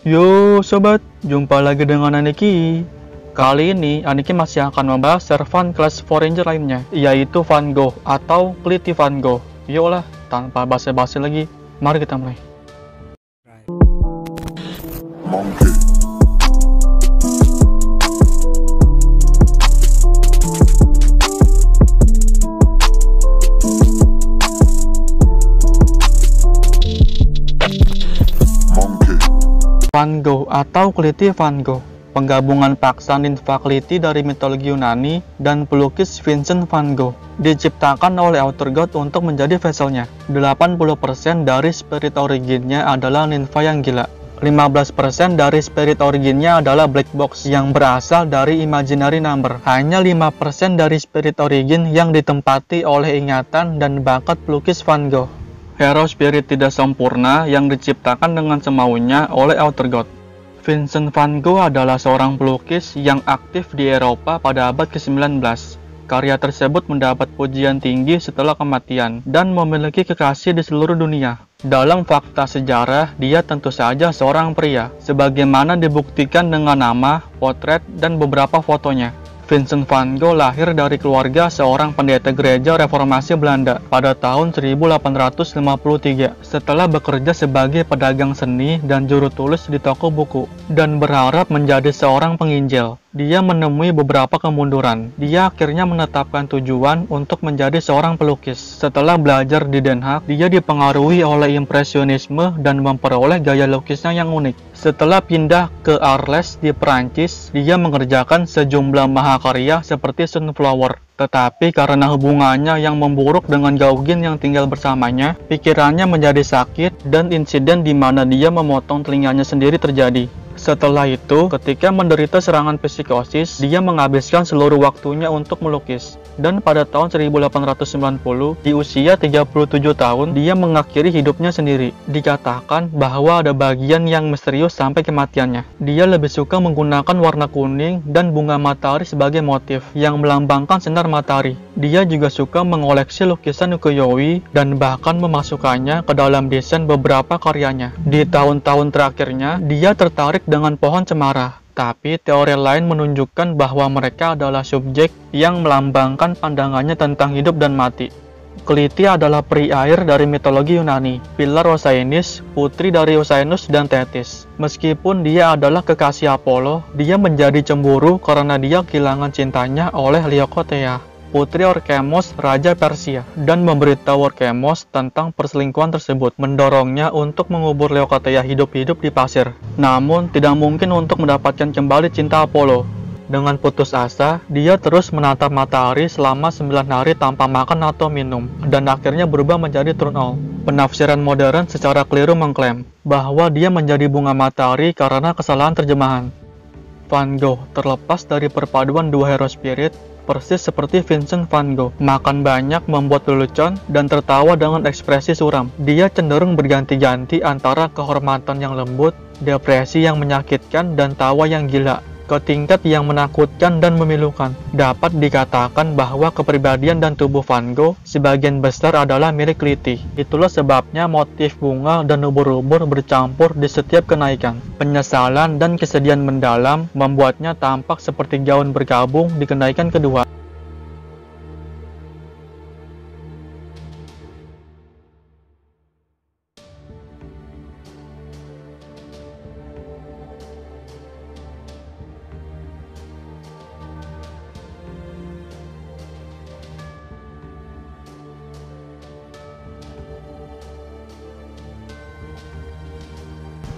Yo sobat, jumpa lagi dengan Aniki. Kali ini Aniki masih akan membahas servan kelas Forager lainnya, yaitu Van Gogh atau Cliti Van Gogh. Yolah, tanpa basa-basi lagi, mari kita mulai. Van Gogh atau Cliti Van Gogh, penggabungan paksa ninfa Cliti dari mitologi Yunani dan pelukis Vincent van Gogh, diciptakan oleh author God untuk menjadi vesselnya. 80% dari spirit originnya adalah ninfa yang gila. 15% dari spirit originnya adalah black box yang berasal dari imaginary number. Hanya 5% dari spirit origin yang ditempati oleh ingatan dan bakat pelukis Van Gogh. Hero spirit tidak sempurna yang diciptakan dengan semaunya oleh author God. Vincent van Gogh adalah seorang pelukis yang aktif di Eropa pada abad ke-19. Karya tersebut mendapat pujian tinggi setelah kematian dan memiliki kekasih di seluruh dunia. Dalam fakta sejarah, dia tentu saja seorang pria, sebagaimana dibuktikan dengan nama, potret, dan beberapa fotonya. Vincent van Gogh lahir dari keluarga seorang pendeta gereja reformasi Belanda pada tahun 1853 setelah bekerja sebagai pedagang seni dan juru tulis di toko buku dan berharap menjadi seorang penginjil. Dia menemui beberapa kemunduran. Dia akhirnya menetapkan tujuan untuk menjadi seorang pelukis. Setelah belajar di Den Haag, dia dipengaruhi oleh impresionisme dan memperoleh gaya lukisnya yang unik. Setelah pindah ke Arles di Perancis, dia mengerjakan sejumlah mahakarya seperti Sunflower. Tetapi karena hubungannya yang memburuk dengan Gauguin yang tinggal bersamanya, pikirannya menjadi sakit dan insiden di mana dia memotong telinganya sendiri terjadi. Setelah itu, ketika menderita serangan psikosis, dia menghabiskan seluruh waktunya untuk melukis. Dan pada tahun 1890, di usia 37 tahun, dia mengakhiri hidupnya sendiri. Dikatakan bahwa ada bagian yang misterius sampai kematiannya. Dia lebih suka menggunakan warna kuning dan bunga matahari sebagai motif yang melambangkan sinar matahari. Dia juga suka mengoleksi lukisan ukiyo-e dan bahkan memasukkannya ke dalam desain beberapa karyanya. Di tahun-tahun terakhirnya, dia tertarik dengan pohon cemara. Tapi teori lain menunjukkan bahwa mereka adalah subjek yang melambangkan pandangannya tentang hidup dan mati. Cliti adalah peri air dari mitologi Yunani, pilar Oceanus, putri dari Oceanus dan Thetis. Meskipun dia adalah kekasih Apollo, dia menjadi cemburu karena dia kehilangan cintanya oleh Leukothea, putri Orchemos, Raja Persia, dan memberitahu Orchemos tentang perselingkuhan tersebut, mendorongnya untuk mengubur Leukothea hidup-hidup di pasir. Namun, tidak mungkin untuk mendapatkan kembali cinta Apollo. Dengan putus asa, dia terus menatap matahari selama 9 hari tanpa makan atau minum, dan akhirnya berubah menjadi Turnbull. Penafsiran modern secara keliru mengklaim bahwa dia menjadi bunga matahari karena kesalahan terjemahan. Van Gogh terlepas dari perpaduan dua hero spirit, persis seperti Vincent van Gogh, makan banyak, membuat lelucon, dan tertawa dengan ekspresi suram. Dia cenderung berganti-ganti antara kehormatan yang lembut, depresi yang menyakitkan, dan tawa yang gila, ke tingkat yang menakutkan dan memilukan. Dapat dikatakan bahwa kepribadian dan tubuh Van Gogh sebagian besar adalah milik Cliti. Itulah sebabnya motif bunga dan ubur-ubur bercampur di setiap kenaikan. Penyesalan dan kesedihan mendalam membuatnya tampak seperti gaun bergabung di kenaikan kedua.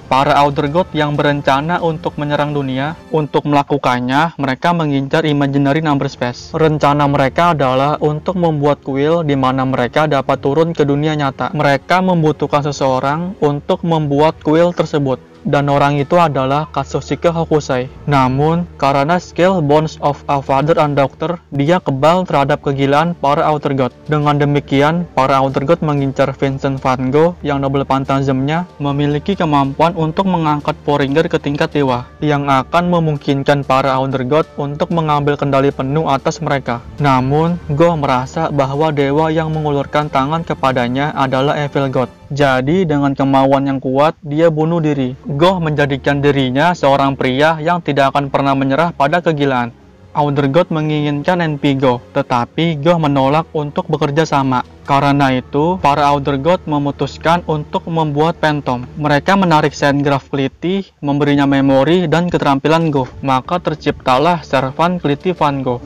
Para author God yang berencana untuk menyerang dunia, untuk melakukannya, mereka mengincar imaginary number space. Rencana mereka adalah untuk membuat kuil di mana mereka dapat turun ke dunia nyata. Mereka membutuhkan seseorang untuk membuat kuil tersebut. Dan orang itu adalah Katsushika Hokusai. Namun, karena skill bonds of a father and daughter, dia kebal terhadap kegilaan para author God. Dengan demikian, para author God mengincar Vincent van Gogh yang Nobel Phantasm-nya memiliki kemampuan untuk mengangkat Forager ke tingkat dewa, yang akan memungkinkan para author God untuk mengambil kendali penuh atas mereka. Namun, Gogh merasa bahwa dewa yang mengulurkan tangan kepadanya adalah Evil God. Jadi dengan kemauan yang kuat, dia bunuh diri. Goh menjadikan dirinya seorang pria yang tidak akan pernah menyerah pada kegilaan. Outhergod menginginkan NP Goh, tetapi Goh menolak untuk bekerja sama. Karena itu, para Outhergod memutuskan untuk membuat Phantom. Mereka menarik Sandgraph Clitty, memberinya memori dan keterampilan Goh. Maka terciptalah Servant Clitty Van Gogh.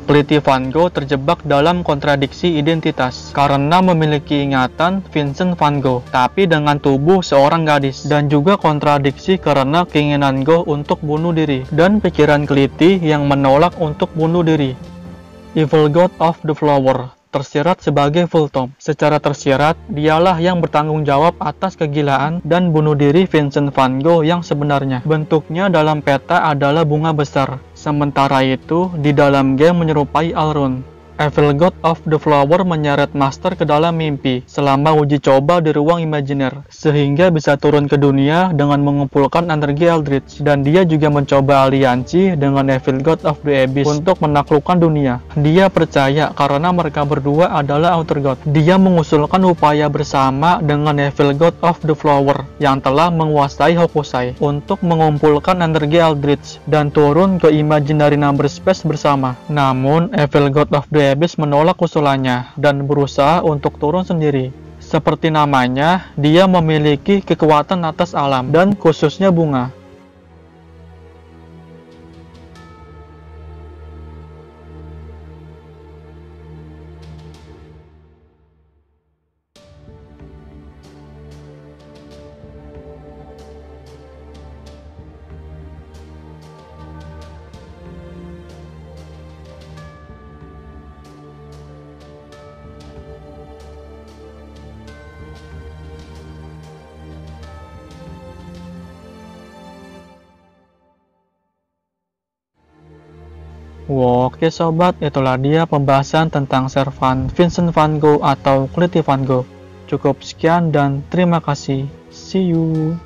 Clitty Van Gogh terjebak dalam kontradiksi identitas karena memiliki ingatan Vincent Van Gogh, tapi dengan tubuh seorang gadis, dan juga kontradiksi karena keinginan Goh untuk bunuh diri dan pikiran Clitty yang menolak untuk bunuh diri. Evil God of the Flower tersirat sebagai Phantom. Secara tersirat, dialah yang bertanggung jawab atas kegilaan dan bunuh diri Vincent Van Gogh yang sebenarnya. Bentuknya dalam peta adalah bunga besar. Sementara itu, di dalam game menyerupai Alrune. Evil God of the Flower menyeret Master ke dalam mimpi selama uji coba di ruang imajiner, sehingga bisa turun ke dunia dengan mengumpulkan energi Eldritch, dan dia juga mencoba aliansi dengan Evil God of the Abyss untuk menaklukkan dunia. Dia percaya karena mereka berdua adalah Outer God. Dia mengusulkan upaya bersama dengan Evil God of the Flower yang telah menguasai Hokusai untuk mengumpulkan energi Eldritch dan turun ke Imaginary Number Space bersama. Namun, Evil God of the Abyss menolak usulannya dan berusaha untuk turun sendiri. Seperti namanya, dia memiliki kekuatan atas alam dan khususnya bunga. Oke sobat, itulah dia pembahasan tentang Servant Vincent Van Gogh atau Clitty Van Gogh. Cukup sekian dan terima kasih. See you.